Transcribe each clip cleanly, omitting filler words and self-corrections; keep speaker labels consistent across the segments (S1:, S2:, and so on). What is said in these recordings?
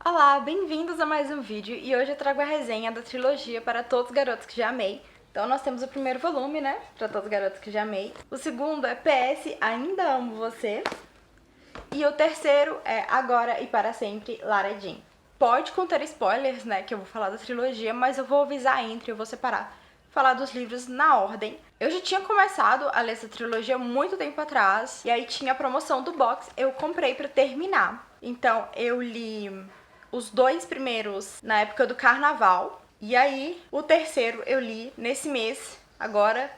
S1: Olá, bem-vindos a mais um vídeo e hoje eu trago a resenha da trilogia Para Todos os Garotos que Já Amei. Então nós temos o primeiro volume, né, Para Todos os Garotos que Já Amei. O segundo é PS, Ainda Amo Você. E o terceiro é Agora e Para Sempre, Lara Jean. Pode conter spoilers, né, que eu vou falar da trilogia, mas eu vou avisar eu vou separar, falar dos livros na ordem. Eu já tinha começado a ler essa trilogia muito tempo atrás, e aí tinha a promoção do box, eu comprei pra terminar. Então eu li os dois primeiros na época do carnaval, e aí o terceiro eu li nesse mês, agora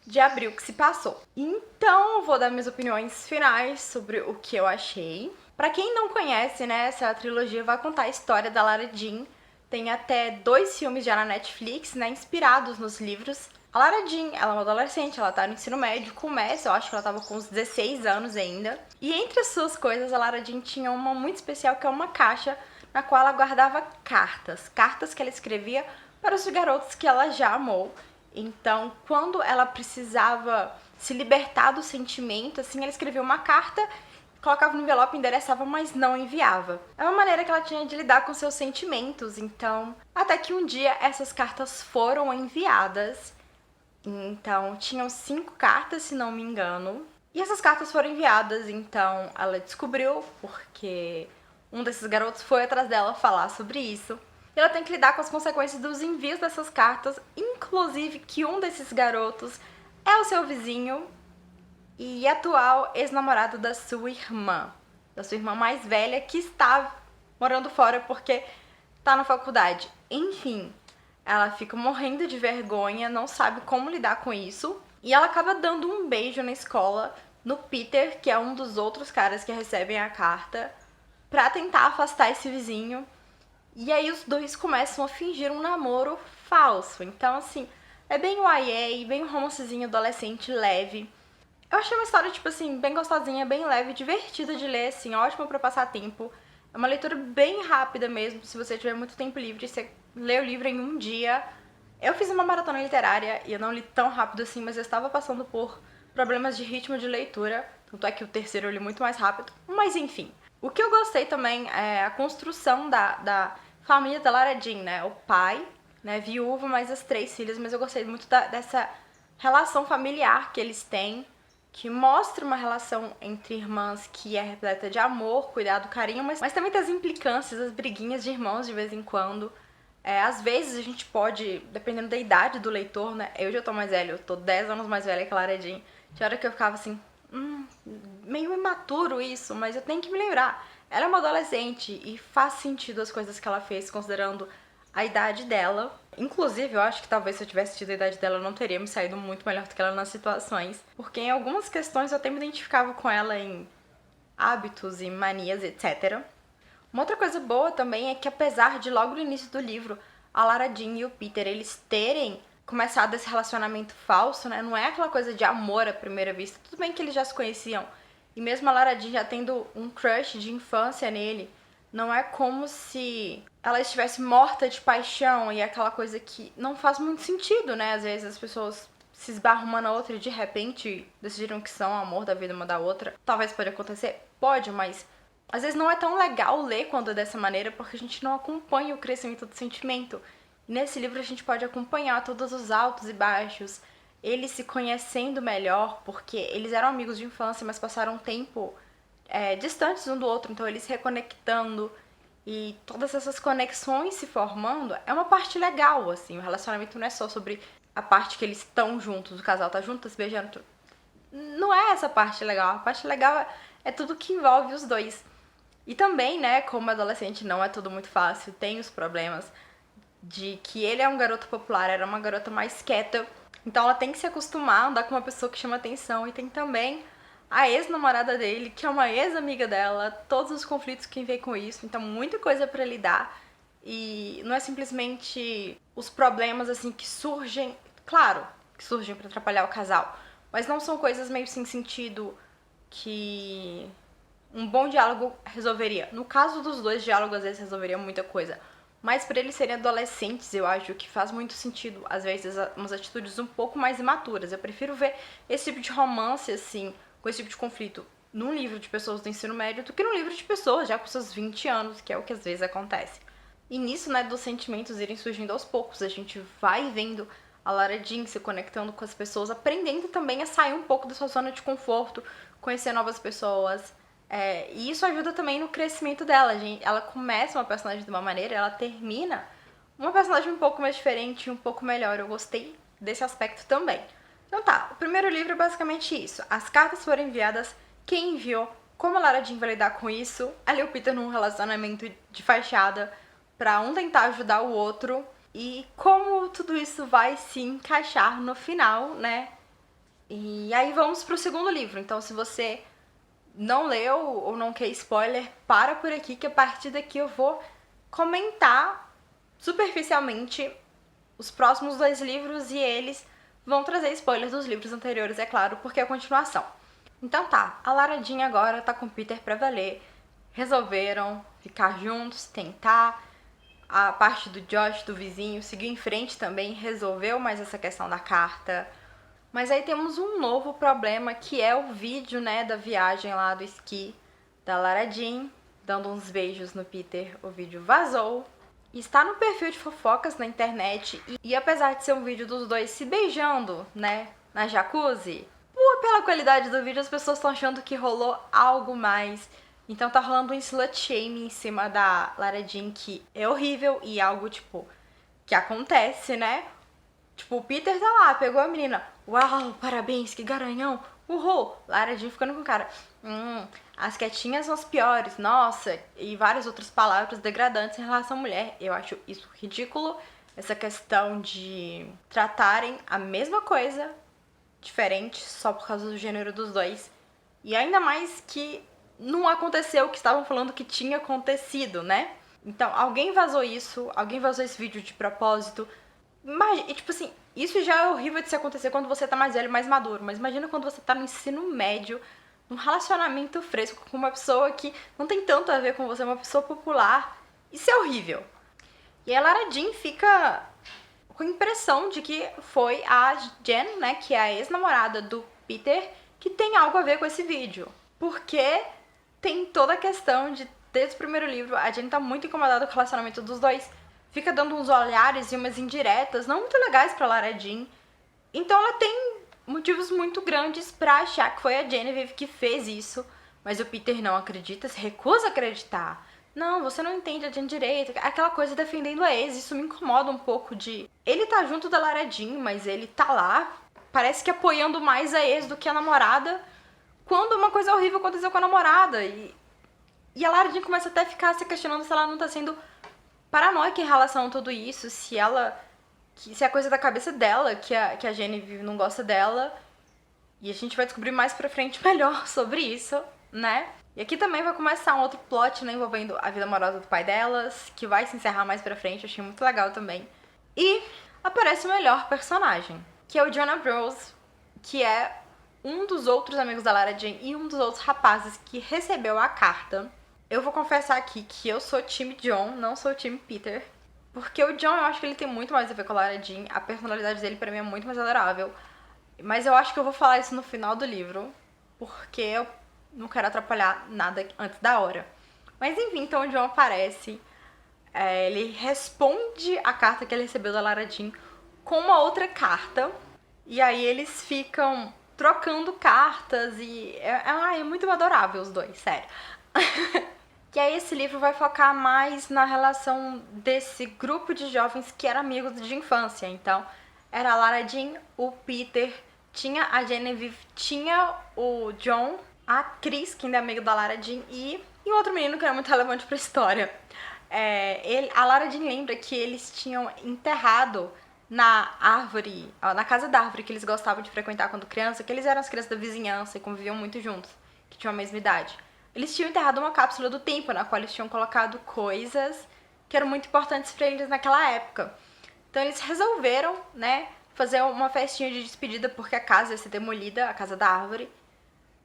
S1: de abril que se passou. Então eu vou dar minhas opiniões finais sobre o que eu achei. Pra quem não conhece, né, essa trilogia vai contar a história da Lara Jean. Tem até 2 filmes já na Netflix, né, inspirados nos livros. A Lara Jean, ela é uma adolescente, ela tá no ensino médio, começa, eu acho que ela tava com uns 16 anos ainda. E entre as suas coisas, a Lara Jean tinha uma muito especial, que é uma caixa na qual ela guardava cartas que ela escrevia para os garotos que ela já amou. Então, quando ela precisava se libertar do sentimento, assim, ela escrevia uma carta, colocava no envelope, endereçava, mas não enviava. É uma maneira que ela tinha de lidar com seus sentimentos, então... Até que um dia essas cartas foram enviadas. Então, tinham 5 cartas, se não me engano. E essas cartas foram enviadas, então ela descobriu, porque um desses garotos foi atrás dela falar sobre isso. E ela tem que lidar com as consequências dos envios dessas cartas, inclusive que um desses garotos é o seu vizinho e atual ex-namorado da sua irmã mais velha, que está morando fora porque tá na faculdade. Enfim, ela fica morrendo de vergonha, não sabe como lidar com isso, e ela acaba dando um beijo na escola no Peter, que é um dos outros caras que recebem a carta, pra tentar afastar esse vizinho. E aí os dois começam a fingir um namoro falso. Então, assim, é bem YA, bem um romancezinho adolescente leve. Eu achei uma história, tipo assim, bem gostosinha, bem leve, divertida de ler, assim, ótima pra passar tempo. É uma leitura bem rápida mesmo, se você tiver muito tempo livre, você lê o livro em um dia. Eu fiz uma maratona literária e eu não li tão rápido assim, mas eu estava passando por problemas de ritmo de leitura, tanto é que o terceiro eu li muito mais rápido. Mas enfim, o que eu gostei também é a construção da família da Lara Jean, né? O pai, né, viúvo, mais as 3 filhas, mas eu gostei muito dessa relação familiar que eles têm, que mostra uma relação entre irmãs que é repleta de amor, cuidado, carinho, mas também tem as implicâncias, as briguinhas de irmãos de vez em quando. Às vezes a gente pode, dependendo da idade do leitor, né? Eu já tô mais velha, eu tô 10 anos mais velha que a Lara Jean. Tinha hora que eu ficava assim, meio imaturo isso, mas eu tenho que me lembrar. Ela é uma adolescente e faz sentido as coisas que ela fez, considerando a idade dela. Inclusive, eu acho que talvez se eu tivesse tido a idade dela, eu não teria me saído muito melhor do que ela nas situações. Porque em algumas questões eu até me identificava com ela em hábitos e manias, etc. Uma outra coisa boa também é que, apesar de logo no início do livro, a Lara Jean e o Peter, eles terem começado esse relacionamento falso, né? Não é aquela coisa de amor à primeira vista. Tudo bem que eles já se conheciam. E mesmo a Lara Jean já tendo um crush de infância nele, não é como se ela estivesse morta de paixão e aquela coisa que não faz muito sentido, né? Às vezes as pessoas se esbarram uma na outra e de repente decidiram que são o amor da vida uma da outra. Talvez pode acontecer? Pode, mas às vezes não é tão legal ler quando é dessa maneira, porque a gente não acompanha o crescimento do sentimento. E nesse livro a gente pode acompanhar todos os altos e baixos, eles se conhecendo melhor, porque eles eram amigos de infância, mas passaram um tempo distantes um do outro, então eles se reconectando e todas essas conexões se formando, é uma parte legal, assim. O relacionamento não é só sobre a parte que eles estão juntos, o casal tá junto, tá se beijando. Não é essa parte legal. A parte legal é tudo que envolve os dois. E também, né, como adolescente não é tudo muito fácil, tem os problemas de que ele é um garoto popular, era uma garota mais quieta, então ela tem que se acostumar a andar com uma pessoa que chama atenção, e tem também a ex-namorada dele, que é uma ex-amiga dela, todos os conflitos que vem com isso, então muita coisa pra lidar, e não é simplesmente os problemas, assim, que surgem, claro, que surgem pra atrapalhar o casal, mas não são coisas meio sem sentido que um bom diálogo resolveria. No caso dos dois, diálogo às vezes resolveria muita coisa. Mas por eles serem adolescentes, eu acho que faz muito sentido, às vezes, umas atitudes um pouco mais imaturas. Eu prefiro ver esse tipo de romance, assim, com esse tipo de conflito num livro de pessoas do ensino médio do que num livro de pessoas já com seus 20 anos, que é o que às vezes acontece. E nisso, né, dos sentimentos irem surgindo aos poucos, a gente vai vendo a Lara Jean se conectando com as pessoas, aprendendo também a sair um pouco da sua zona de conforto, conhecer novas pessoas. E isso ajuda também no crescimento dela, gente. Ela começa uma personagem de uma maneira, ela termina uma personagem um pouco mais diferente, um pouco melhor. Eu gostei desse aspecto também. Então tá, o primeiro livro é basicamente isso. As cartas foram enviadas, quem enviou, como a Lara Jean vai lidar com isso, ali o Peter num relacionamento de fachada pra um tentar ajudar o outro e como tudo isso vai se encaixar no final, né? E aí vamos pro segundo livro. Então se você não leu ou não quer spoiler, para por aqui que a partir daqui eu vou comentar superficialmente os próximos 2 livros e eles vão trazer spoilers dos livros anteriores, é claro, porque é a continuação. Então tá, a Lara Jean agora tá com o Peter pra valer. Resolveram ficar juntos, tentar. A parte do Josh, do vizinho, seguiu em frente também, resolveu mais essa questão da carta. Mas aí temos um novo problema, que é o vídeo, né, da viagem lá do esqui da Lara Jean, dando uns beijos no Peter. O vídeo vazou. Está no perfil de fofocas na internet e apesar de ser um vídeo dos dois se beijando, né, na jacuzzi, pela qualidade do vídeo as pessoas estão achando que rolou algo mais. Então tá rolando um slut shaming em cima da Lara Jean, que é horrível e algo, tipo, que acontece, né? Tipo, o Peter tá lá, pegou a menina. Uau, parabéns, que garanhão. Uhul. Lara Jean ficando com o cara. As quietinhas são as piores, nossa. E várias outras palavras degradantes em relação à mulher. Eu acho isso ridículo. Essa questão de tratarem a mesma coisa diferente só por causa do gênero dos dois. E ainda mais que não aconteceu o que estavam falando que tinha acontecido, né? Então, alguém vazou isso, alguém vazou esse vídeo de propósito. E, tipo assim, isso já é horrível de se acontecer quando você tá mais velho, mais maduro. Mas imagina quando você tá no ensino médio, num relacionamento fresco com uma pessoa que não tem tanto a ver com você, uma pessoa popular. Isso é horrível. E a Lara Jean fica com a impressão de que foi a Jen, né, que é a ex-namorada do Peter, que tem algo a ver com esse vídeo. Porque tem toda a questão de, desde o primeiro livro, a Jen tá muito incomodada com o relacionamento dos dois. Fica dando uns olhares e umas indiretas não muito legais pra Lara Jean. Então ela tem motivos muito grandes pra achar que foi a Genevieve que fez isso. Mas o Peter não acredita, se recusa a acreditar. Não, você não entende a Jen direito. Aquela coisa defendendo a ex, isso me incomoda um pouco de... Ele tá junto da Lara Jean, mas ele tá lá, parece que apoiando mais a ex do que a namorada, quando uma coisa horrível aconteceu com a namorada. E a Lara Jean começa até a ficar se questionando se ela não tá sendo paranoica em relação a tudo isso, se é coisa da cabeça dela, que a Genevieve não gosta dela. E a gente vai descobrir mais pra frente melhor sobre isso, né? E aqui também vai começar um outro plot, né, envolvendo a vida amorosa do pai delas, que vai se encerrar mais pra frente, eu achei muito legal também. E aparece o melhor personagem, que é o Jonah Bros, que é um dos outros amigos da Lara Jean e um dos outros rapazes que recebeu a carta. Eu vou confessar aqui que eu sou time John, não sou time Peter. Porque o John, eu acho que ele tem muito mais a ver com a Lara Jean. A personalidade dele, pra mim, é muito mais adorável. Mas eu acho que eu vou falar isso no final do livro, porque eu não quero atrapalhar nada antes da hora. Mas enfim, então o John aparece. Ele responde a carta que ele recebeu da Lara Jean com uma outra carta. E aí eles ficam trocando cartas e... é muito adorável os dois, sério. Que aí esse livro vai focar mais na relação desse grupo de jovens que eram amigos de infância. Então, era a Lara Jean, o Peter, tinha a Genevieve, tinha o John, a Chris, que ainda é amiga da Lara Jean, e outro menino que era muito relevante pra história. A Lara Jean lembra que eles tinham enterrado na árvore, na casa da árvore que eles gostavam de frequentar quando criança, que eles eram as crianças da vizinhança e conviviam muito juntos, que tinham a mesma idade. Eles tinham enterrado uma cápsula do tempo, na qual eles tinham colocado coisas que eram muito importantes pra eles naquela época. Então eles resolveram, né, fazer uma festinha de despedida porque a casa ia ser demolida, a casa da árvore,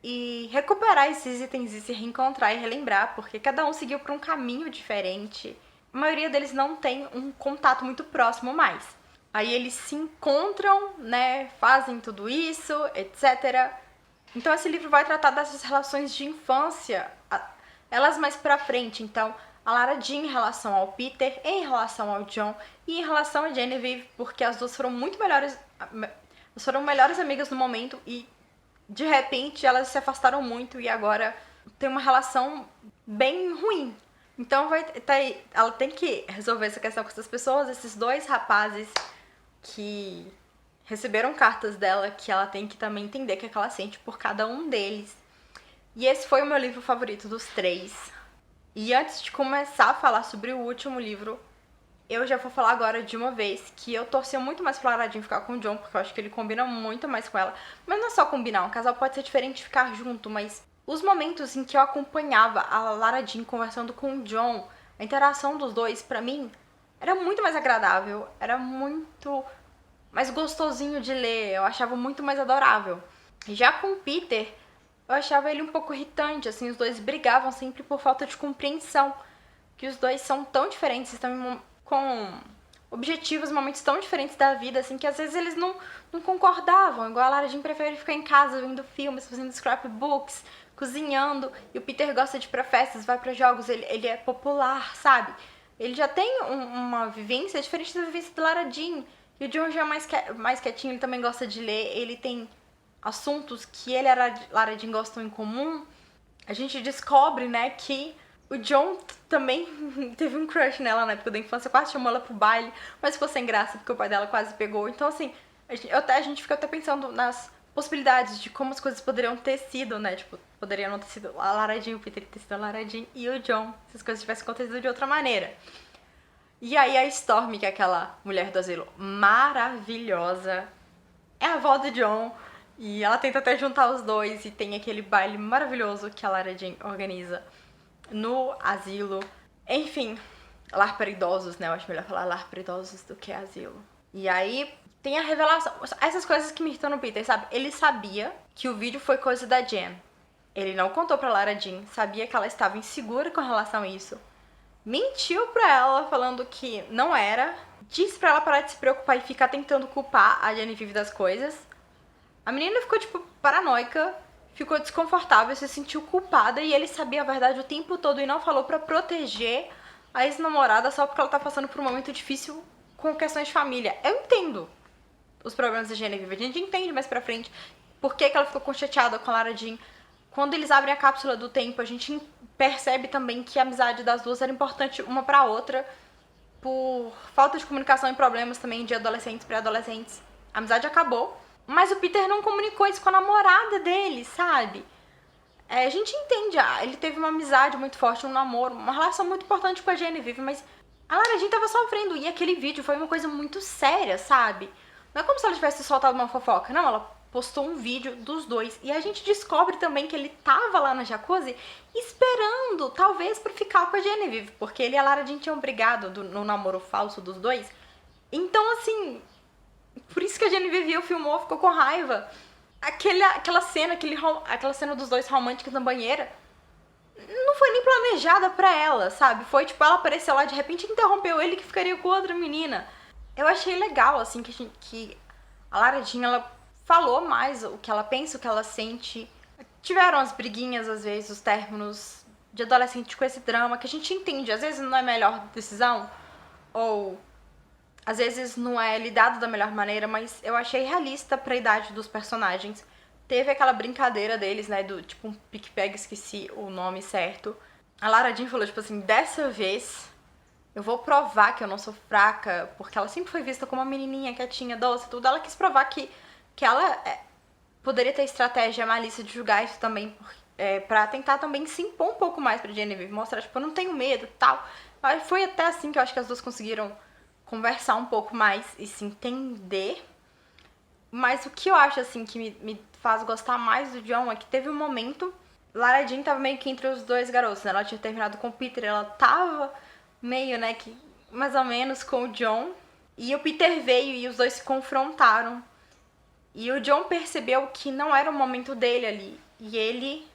S1: e recuperar esses itens e se reencontrar e relembrar, porque cada um seguiu por um caminho diferente. A maioria deles não tem um contato muito próximo mais. Aí eles se encontram, né, fazem tudo isso, etc. Então esse livro vai tratar dessas relações de infância, elas mais pra frente. Então, a Lara Jean em relação ao Peter, em relação ao John e em relação a Genevieve, porque as duas foram muito melhores, foram melhores amigas no momento e de repente elas se afastaram muito e agora tem uma relação bem ruim. Então ela tem que resolver essa questão com essas pessoas, esses dois rapazes que receberam cartas dela, que ela tem que também entender o que ela sente por cada um deles. E esse foi o meu livro favorito dos 3. E antes de começar a falar sobre o último livro, eu já vou falar agora de uma vez que eu torcia muito mais pra Lara Jean ficar com o John, porque eu acho que ele combina muito mais com ela. Mas não é só combinar, um casal pode ser diferente de ficar junto, mas os momentos em que eu acompanhava a Lara Jean conversando com o John, a interação dos dois, pra mim, era muito mais agradável, era muito mais gostosinho de ler, eu achava muito mais adorável. Já com o Peter, eu achava ele um pouco irritante, assim, os dois brigavam sempre por falta de compreensão, que os dois são tão diferentes, estão com objetivos, momentos tão diferentes da vida, assim, que às vezes eles não concordavam, igual a Lara Jean prefere ficar em casa vendo filmes, fazendo scrapbooks, cozinhando, e o Peter gosta de ir pra festas, vai pra jogos, ele é popular, sabe? Ele já tem uma vivência diferente da vivência da Lara Jean. E o John já é mais quietinho, ele também gosta de ler, ele tem assuntos que ele e a Lara Jean gostam em comum. A gente descobre, né, que o John também teve um crush nela na época da infância, quase chamou ela pro baile, mas ficou sem graça porque o pai dela quase pegou. Então, assim, a gente fica até pensando nas possibilidades de como as coisas poderiam ter sido, né, tipo, poderiam não ter sido a Lara Jean, o Peter ter sido a Lara Jean e o John, se as coisas tivessem acontecido de outra maneira. E aí a Storm, que é aquela mulher do asilo maravilhosa, é a avó do John. E ela tenta até juntar os dois e tem aquele baile maravilhoso que a Lara Jean organiza no asilo. Enfim, lar para idosos, né? Eu acho melhor falar lar para idosos do que asilo. E aí tem a revelação. Essas coisas que me irritam no Peter, sabe? Ele sabia que o vídeo foi coisa da Jen. Ele não contou pra Lara Jean, sabia que ela estava insegura com relação a isso. Mentiu pra ela, falando que não era. Disse pra ela parar de se preocupar e ficar tentando culpar a Genevieve das coisas. A menina ficou, tipo, paranoica, ficou desconfortável, se sentiu culpada e ele sabia a verdade o tempo todo e não falou pra proteger a ex-namorada só porque ela tá passando por um momento difícil com questões de família. Eu entendo os problemas da Genevieve, a gente entende mais pra frente por que ela ficou chateada com a Lara Jean. Quando eles abrem a cápsula do tempo, a gente percebe também que a amizade das duas era importante uma pra outra, por falta de comunicação e problemas também de adolescentes, pré-adolescentes. A amizade acabou, mas o Peter não comunicou isso com a namorada dele, sabe? A gente entende, ele teve uma amizade muito forte, um namoro, uma relação muito importante com a Genevieve, mas a Lara Jean tava sofrendo e aquele vídeo foi uma coisa muito séria, sabe? Não é como se ela tivesse soltado uma fofoca, não, ela postou um vídeo dos dois. E a gente descobre também que ele tava lá na jacuzzi esperando, talvez, pra ficar com a Genevieve. Porque ele e a Lara Jean tinham brigado no namoro falso dos dois. Então, assim, por isso que a Genevieve viu, filmou, ficou com raiva. Aquela cena dos dois românticos na banheira não foi nem planejada pra ela, sabe? Foi tipo, ela apareceu lá, de repente interrompeu ele que ficaria com outra menina. Eu achei legal, assim, que a Lara Jean, ela falou mais o que ela pensa, o que ela sente. Tiveram as briguinhas, às vezes, os términos de adolescente com esse drama, que a gente entende. Às vezes não é a melhor decisão, ou às vezes não é lidado da melhor maneira, mas eu achei realista pra idade dos personagens. Teve aquela brincadeira deles, né, do tipo um pique-pegue, esqueci o nome certo. A Lara Jean falou, tipo assim, dessa vez eu vou provar que eu não sou fraca, porque ela sempre foi vista como uma menininha quietinha, doce, tudo. Ela quis provar que ela poderia ter estratégia, malícia de julgar isso também, pra tentar também se impor um pouco mais pra Genevieve, mostrar, tipo, eu não tenho medo e tal. Mas foi até assim que eu acho que as duas conseguiram conversar um pouco mais e se entender. Mas o que eu acho, assim, que me faz gostar mais do John é que teve um momento, Lara Jean tava meio que entre os dois garotos, né? Ela tinha terminado com o Peter, ela tava meio, né, que mais ou menos com o John. E o Peter veio e os dois se confrontaram. E o John percebeu que não era o momento dele ali. E ele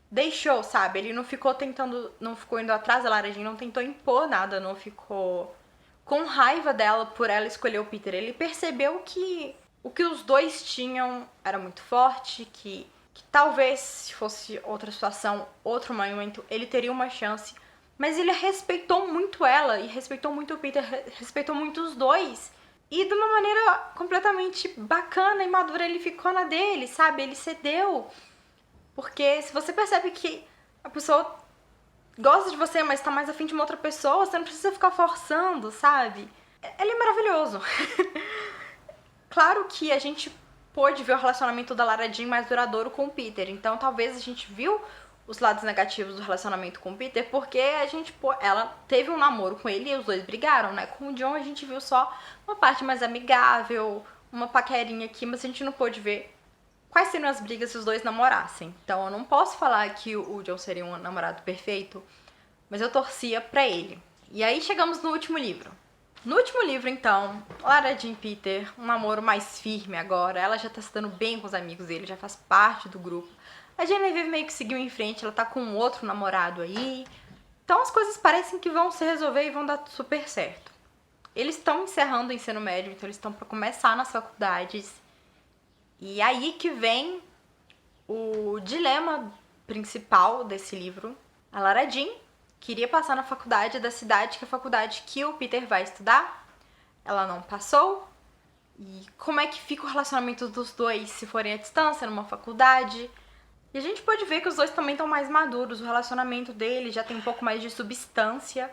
S1: deixou, sabe? Ele não ficou indo atrás da Lara Jean, não tentou impor nada, não ficou com raiva dela por ela escolher o Peter. Ele percebeu que o que os dois tinham era muito forte, que que talvez, se fosse outra situação, outro momento, ele teria uma chance. Mas ele respeitou muito ela e respeitou muito o Peter, respeitou muito os dois. E de uma maneira completamente bacana e madura, ele ficou na dele, sabe? Ele cedeu. Porque se você percebe que a pessoa gosta de você, mas tá mais afim de uma outra pessoa, você não precisa ficar forçando, sabe? Ele é maravilhoso. Claro que a gente pôde ver o relacionamento da Lara Jean mais duradouro com o Peter. Então talvez a gente viu os lados negativos do relacionamento com o Peter porque ela teve um namoro com ele e os dois brigaram, né? Com o John a gente viu só uma parte mais amigável, uma paquerinha aqui, mas a gente não pôde ver quais seriam as brigas se os dois namorassem. Então eu não posso falar que o John seria um namorado perfeito, mas eu torcia pra ele. E aí chegamos no último livro. No último livro, então, Lara Jean e Peter, um namoro mais firme agora. Ela já tá se dando bem com os amigos dele, já faz parte do grupo. A Genevieve meio que seguiu em frente, ela tá com um outro namorado aí. Então as coisas parecem que vão se resolver e vão dar super certo. Eles estão encerrando o ensino médio, então eles estão pra começar nas faculdades. E aí que vem o dilema principal desse livro. A Lara Jean queria passar na faculdade da cidade, que é a faculdade que o Peter vai estudar. Ela não passou. E como é que fica o relacionamento dos dois se forem à distância, numa faculdade? E a gente pode ver que os dois também estão mais maduros. O relacionamento dele já tem um pouco mais de substância.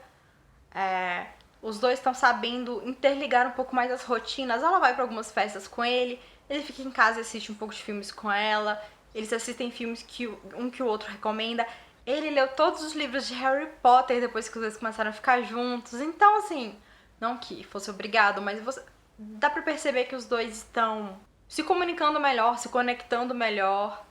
S1: Os dois estão sabendo interligar um pouco mais as rotinas. Ela vai para algumas festas com ele. Ele fica em casa e assiste um pouco de filmes com ela. Eles assistem filmes que o outro recomenda. Ele leu todos os livros de Harry Potter depois que os dois começaram a ficar juntos. Então, assim, não que fosse obrigado, mas dá pra perceber que os dois estão se comunicando melhor, se conectando melhor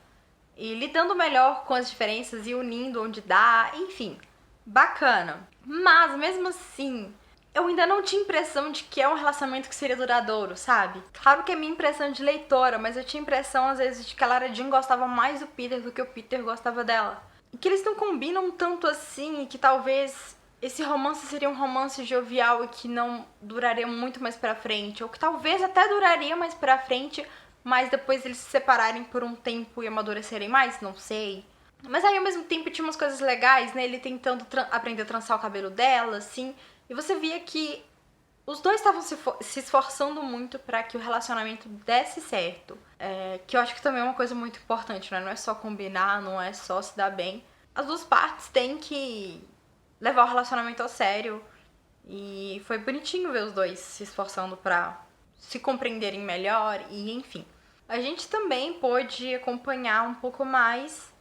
S1: e lidando melhor com as diferenças e unindo onde dá. Enfim, bacana. Mas, mesmo assim, eu ainda não tinha impressão de que é um relacionamento que seria duradouro, sabe? Claro que é minha impressão de leitora, mas eu tinha impressão, às vezes, de que a Lara Jean gostava mais do Peter do que o Peter gostava dela. E que eles não combinam tanto assim, e que talvez esse romance seria um romance jovial e que não duraria muito mais pra frente. Ou que talvez até duraria mais pra frente, mas depois eles se separarem por um tempo e amadurecerem mais, não sei. Mas aí, ao mesmo tempo, tinha umas coisas legais, né? Ele tentando aprender a trançar o cabelo dela, assim. E você via que os dois estavam se esforçando muito pra que o relacionamento desse certo. Que eu acho que também é uma coisa muito importante, né? Não é só combinar, não é só se dar bem. As duas partes têm que levar o relacionamento a sério. E foi bonitinho ver os dois se esforçando pra se compreenderem melhor e enfim. A gente também pôde acompanhar um pouco mais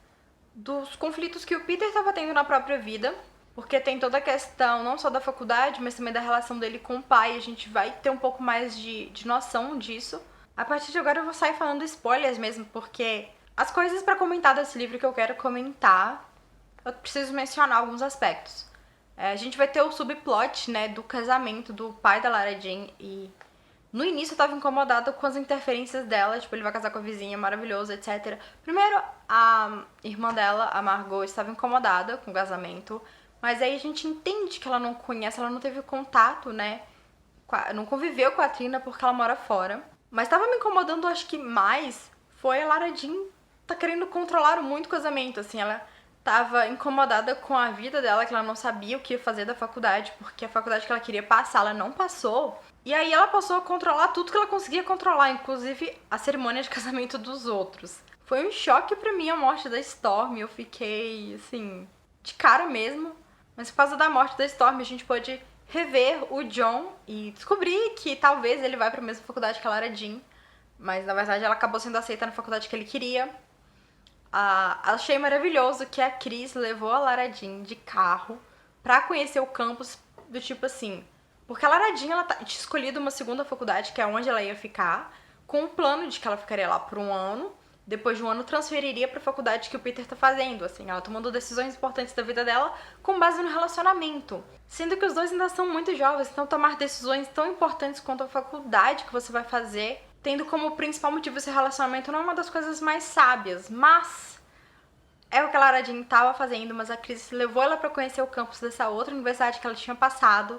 S1: dos conflitos que o Peter estava tendo na própria vida. Porque tem toda a questão, não só da faculdade, mas também da relação dele com o pai. A gente vai ter um pouco mais de noção disso. A partir de agora eu vou sair falando spoilers mesmo, porque as coisas pra comentar desse livro que eu quero comentar, eu preciso mencionar alguns aspectos. A gente vai ter o subplot, né, do casamento do pai da Lara Jean e no início eu tava incomodada com as interferências dela, tipo, ele vai casar com a vizinha, maravilhoso, etc. Primeiro, a irmã dela, a Margot, estava incomodada com o casamento. Mas aí a gente entende que ela não conhece, ela não teve contato, né? Não conviveu com a Trina porque ela mora fora. Mas tava me incomodando, acho que mais, foi a Lara Jean tá querendo controlar muito o casamento, assim. Ela tava incomodada com a vida dela, que ela não sabia o que ia fazer da faculdade, porque a faculdade que ela queria passar, ela não passou. E aí ela passou a controlar tudo que ela conseguia controlar, inclusive a cerimônia de casamento dos outros. Foi um choque pra mim a morte da Storm, eu fiquei, assim, de cara mesmo. Mas por causa da morte da Storm, a gente pôde rever o John e descobrir que talvez ele vai pra mesma faculdade que a Lara Jean. Mas, na verdade, ela acabou sendo aceita na faculdade que ele queria. Achei maravilhoso que a Cris levou a Lara Jean de carro pra conhecer o campus do tipo assim... Porque a Lara Jean, ela tinha escolhido uma segunda faculdade, que é onde ela ia ficar, com o plano de que ela ficaria lá por um ano. Depois de um ano, transferiria pra faculdade que o Peter tá fazendo, assim, ela tomando decisões importantes da vida dela com base no relacionamento. Sendo que os dois ainda são muito jovens, então tomar decisões tão importantes quanto a faculdade que você vai fazer, tendo como principal motivo esse relacionamento, não é uma das coisas mais sábias, mas é o que a Lara Jean tava fazendo, mas a Cris levou ela pra conhecer o campus dessa outra universidade que ela tinha passado,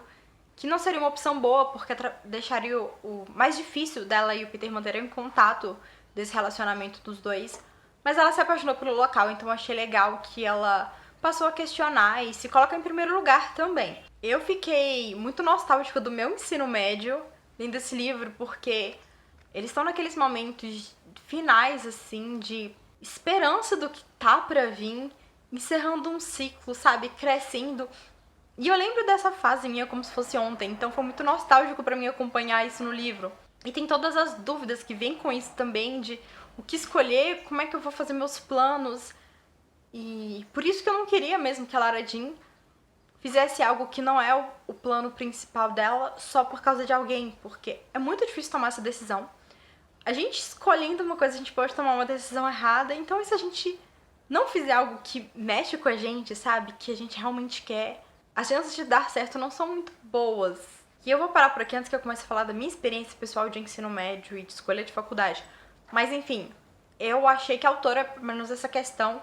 S1: que não seria uma opção boa, porque deixaria o mais difícil dela e o Peter manterem contato desse relacionamento dos dois. mas ela se apaixonou pelo local, então eu achei legal que ela passou a questionar e se coloca em primeiro lugar também. Eu fiquei muito nostálgica do meu ensino médio lendo esse livro, porque eles estão naqueles momentos finais, assim, de esperança do que tá pra vir, encerrando um ciclo, sabe, crescendo. E eu lembro dessa fase minha como se fosse ontem, então foi muito nostálgico pra mim acompanhar isso no livro. E tem todas as dúvidas que vêm com isso também, de o que escolher, como é que eu vou fazer meus planos. E por isso que eu não queria mesmo que a Lara Jean fizesse algo que não é o plano principal dela só por causa de alguém, porque é muito difícil tomar essa decisão. A gente escolhendo uma coisa, a gente pode tomar uma decisão errada, então e se a gente não fizer algo que mexe com a gente, sabe, que a gente realmente quer, as chances de dar certo não são muito boas. E eu vou parar por aqui antes que eu comece a falar da minha experiência pessoal de ensino médio e de escolha de faculdade. Mas enfim, eu achei que a autora, pelo menos essa questão,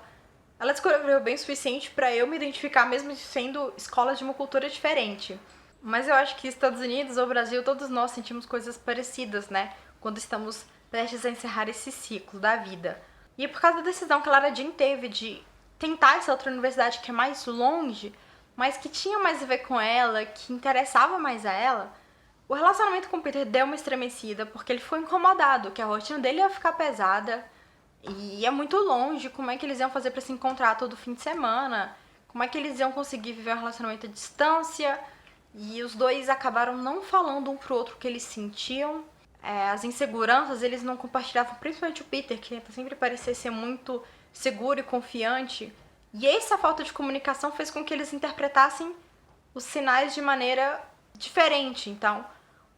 S1: ela descreveu bem o suficiente pra eu me identificar mesmo sendo escolas de uma cultura diferente. Mas eu acho que Estados Unidos ou Brasil, todos nós sentimos coisas parecidas, né? Quando estamos prestes a encerrar esse ciclo da vida. E é por causa da decisão que a Lara Jean teve de tentar essa outra universidade que é mais longe, mas que tinha mais a ver com ela, que interessava mais a ela, o relacionamento com o Peter deu uma estremecida, porque ele ficou incomodado, que a rotina dele ia ficar pesada, e é muito longe, como é que eles iam fazer pra se encontrar todo fim de semana, como é que eles iam conseguir viver um relacionamento à distância, e os dois acabaram não falando um pro outro o que eles sentiam. As inseguranças eles não compartilhavam, principalmente o Peter, que tenta sempre parecer ser muito seguro e confiante. E essa falta de comunicação fez com que eles interpretassem os sinais de maneira diferente. Então,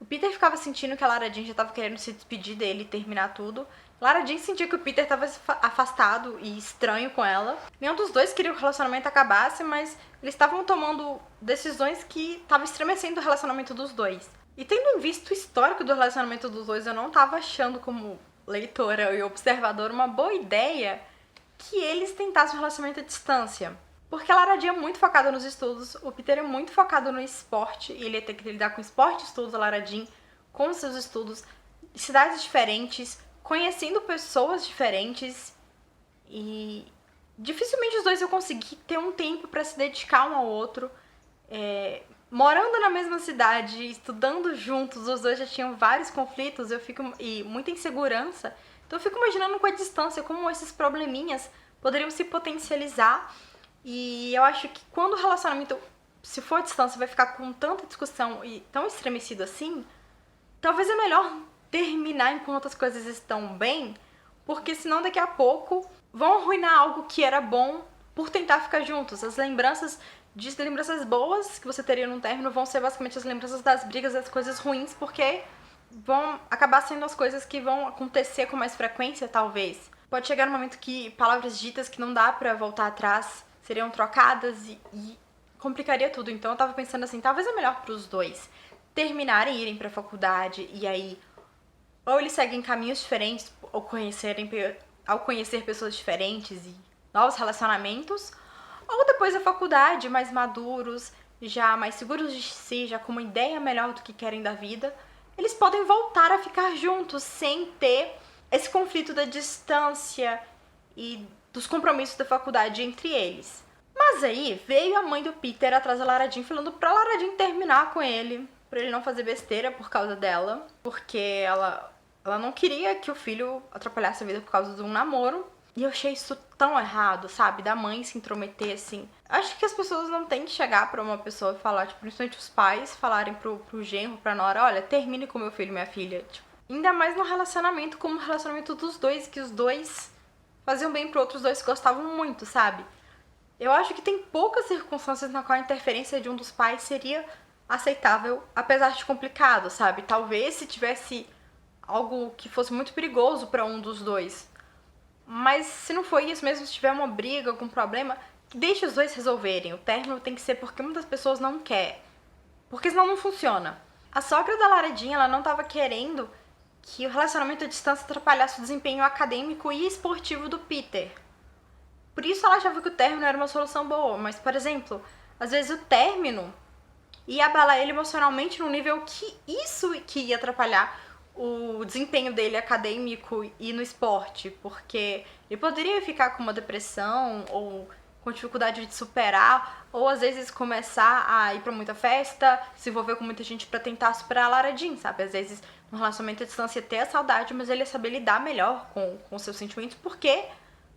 S1: o Peter ficava sentindo que a Lara Jean já estava querendo se despedir dele e terminar tudo. Lara Jean sentia que o Peter estava afastado e estranho com ela. Nenhum dos dois queria que o relacionamento acabasse, mas eles estavam tomando decisões que estavam estremecendo o relacionamento dos dois. E tendo em vista o histórico do relacionamento dos dois, eu não estava achando como leitora e observadora uma boa ideia que eles tentassem um relacionamento à distância. Porque a Lara Jean é muito focada nos estudos, o Peter é muito focado no esporte, e ele ia ter que lidar com esporte e estudos, a Lara Jean com seus estudos, cidades diferentes, conhecendo pessoas diferentes, e dificilmente os dois iam conseguir ter um tempo para se dedicar um ao outro. Morando na mesma cidade, estudando juntos, os dois já tinham vários conflitos e muita insegurança. Então eu fico imaginando com a distância como esses probleminhas poderiam se potencializar. E eu acho que quando o relacionamento, se for à distância, vai ficar com tanta discussão e tão estremecido assim, talvez é melhor terminar enquanto as coisas estão bem, porque senão daqui a pouco vão arruinar algo que era bom por tentar ficar juntos. As lembranças boas que você teria num término vão ser basicamente as lembranças das brigas, das coisas ruins, porque vão acabar sendo as coisas que vão acontecer com mais frequência, talvez. Pode chegar um momento que palavras ditas que não dá pra voltar atrás seriam trocadas e complicaria tudo. Então eu tava pensando assim, talvez é melhor pros dois terminarem e irem pra faculdade, e aí ou eles seguem caminhos diferentes ao conhecer pessoas diferentes e novos relacionamentos, ou depois da faculdade, mais maduros, já mais seguros de si, já com uma ideia melhor do que querem da vida, eles podem voltar a ficar juntos sem ter esse conflito da distância e dos compromissos da faculdade entre eles. Mas aí veio a mãe do Peter atrás da Lara Jean falando pra Lara Jean terminar com ele, pra ele não fazer besteira por causa dela, porque ela não queria que o filho atrapalhasse a vida por causa de um namoro. E eu achei isso tão errado, sabe? Da mãe se intrometer, assim. Acho que as pessoas não têm que chegar pra uma pessoa e falar, tipo, principalmente os pais falarem pro genro, pra nora, olha, termine com meu filho e minha filha. Tipo, ainda mais no relacionamento, como o relacionamento dos dois, que os dois faziam bem pro outro, os dois gostavam muito, sabe? Eu acho que tem poucas circunstâncias na qual a interferência de um dos pais seria aceitável, apesar de complicado, sabe? Talvez se tivesse algo que fosse muito perigoso pra um dos dois. Mas se não for isso, mesmo se tiver uma briga, algum problema, deixe os dois resolverem. O término tem que ser porque muitas pessoas não querem. Porque senão não funciona. A sogra da Lara Jean, ela não estava querendo que o relacionamento à distância atrapalhasse o desempenho acadêmico e esportivo do Peter. Por isso ela achava que o término era uma solução boa. Mas, por exemplo, às vezes o término ia abalar ele emocionalmente num nível que isso que ia atrapalhar o desempenho dele acadêmico e no esporte, porque ele poderia ficar com uma depressão ou com dificuldade de superar, ou às vezes começar a ir pra muita festa, se envolver com muita gente pra tentar superar a Lara Jean, sabe? Às vezes no relacionamento à distância ter a saudade, mas ele ia saber lidar melhor com seus sentimentos, porque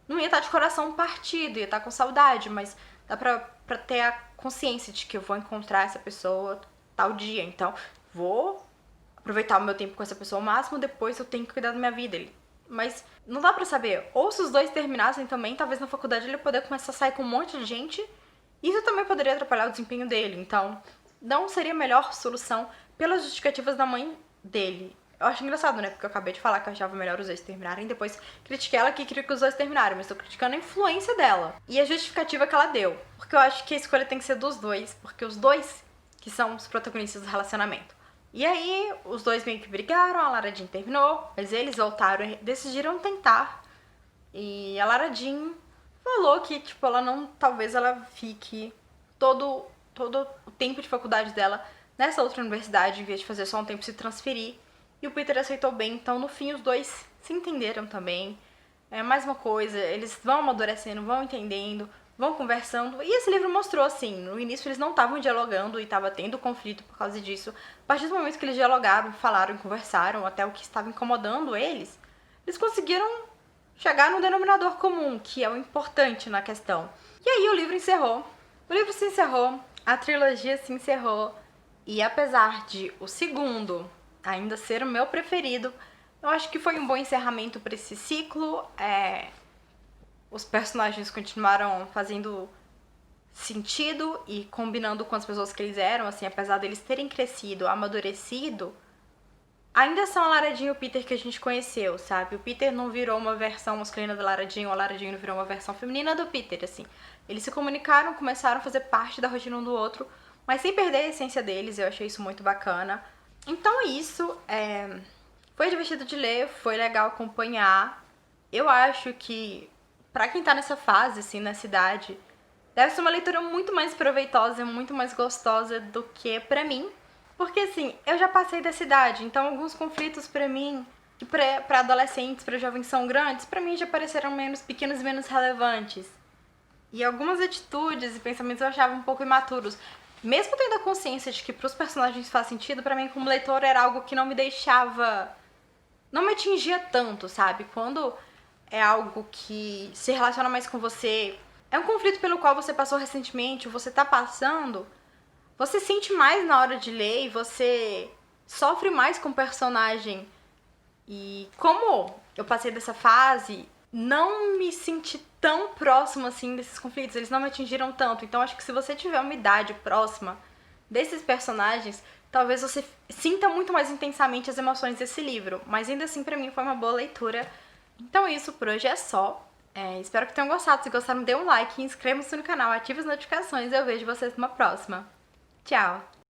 S1: não ia estar de coração partido, ia estar com saudade, mas dá pra ter a consciência de que eu vou encontrar essa pessoa tal dia, então vou aproveitar o meu tempo com essa pessoa ao máximo, depois eu tenho que cuidar da minha vida. Mas não dá pra saber. Ou se os dois terminassem também, talvez na faculdade ele poder começar a sair com um monte de gente. Isso também poderia atrapalhar o desempenho dele. Então, não seria a melhor solução pelas justificativas da mãe dele. Eu acho engraçado, né? Porque eu acabei de falar que eu achava melhor os dois terminarem. Depois critiquei ela que queria que os dois terminaram. Mas tô criticando a influência dela. E a justificativa que ela deu. Porque eu acho que a escolha tem que ser dos dois. Porque os dois que são os protagonistas do relacionamento. E aí, os dois meio que brigaram, a Lara Jean terminou, mas eles voltaram e decidiram tentar. E a Lara Jean falou que, tipo, ela não, talvez ela fique todo o tempo de faculdade dela nessa outra universidade, em vez de fazer só um tempo se transferir. E o Peter aceitou bem, então no fim os dois se entenderam também. É mais uma coisa, eles vão amadurecendo, vão entendendo, vão conversando. E esse livro mostrou, assim, no início eles não estavam dialogando e estava tendo conflito por causa disso. A partir do momento que eles dialogaram, falaram e conversaram, até o que estava incomodando eles conseguiram chegar num denominador comum, que é o importante na questão. E aí o livro encerrou. O livro se encerrou, a trilogia se encerrou. E apesar de o segundo ainda ser o meu preferido, eu acho que foi um bom encerramento para esse ciclo. Os personagens continuaram fazendo sentido e combinando com as pessoas que eles eram, assim, apesar deles terem crescido, amadurecido, ainda são a Lara Jean e o Peter que a gente conheceu, sabe? O Peter não virou uma versão masculina da Lara Jean, ou a Lara Jean não virou uma versão feminina do Peter, assim. Eles se comunicaram, começaram a fazer parte da rotina um do outro, mas sem perder a essência deles, eu achei isso muito bacana. Então é isso, foi divertido de ler, foi legal acompanhar. Eu acho que pra quem tá nessa fase, assim, nessa idade, deve ser uma leitura muito mais proveitosa, muito mais gostosa do que pra mim. Porque, assim, eu já passei dessa idade, então alguns conflitos pra mim, que pra adolescentes, pra jovens são grandes, pra mim já pareceram menos pequenos e menos relevantes. E algumas atitudes e pensamentos eu achava um pouco imaturos. Mesmo tendo a consciência de que pros personagens faz sentido, pra mim como leitor era algo que não me deixava... não me atingia tanto, sabe? Quando é algo que se relaciona mais com você, é um conflito pelo qual você passou recentemente, ou você tá passando, você sente mais na hora de ler e você sofre mais com o personagem. E como eu passei dessa fase, não me senti tão próximo assim desses conflitos, eles não me atingiram tanto. Então acho que se você tiver uma idade próxima desses personagens, talvez você sinta muito mais intensamente as emoções desse livro. Mas ainda assim, pra mim, foi uma boa leitura. Então isso, por hoje é só. Espero que tenham gostado. Se gostaram, dê um like, inscreva-se no canal, ative as notificações e eu vejo vocês numa próxima. Tchau!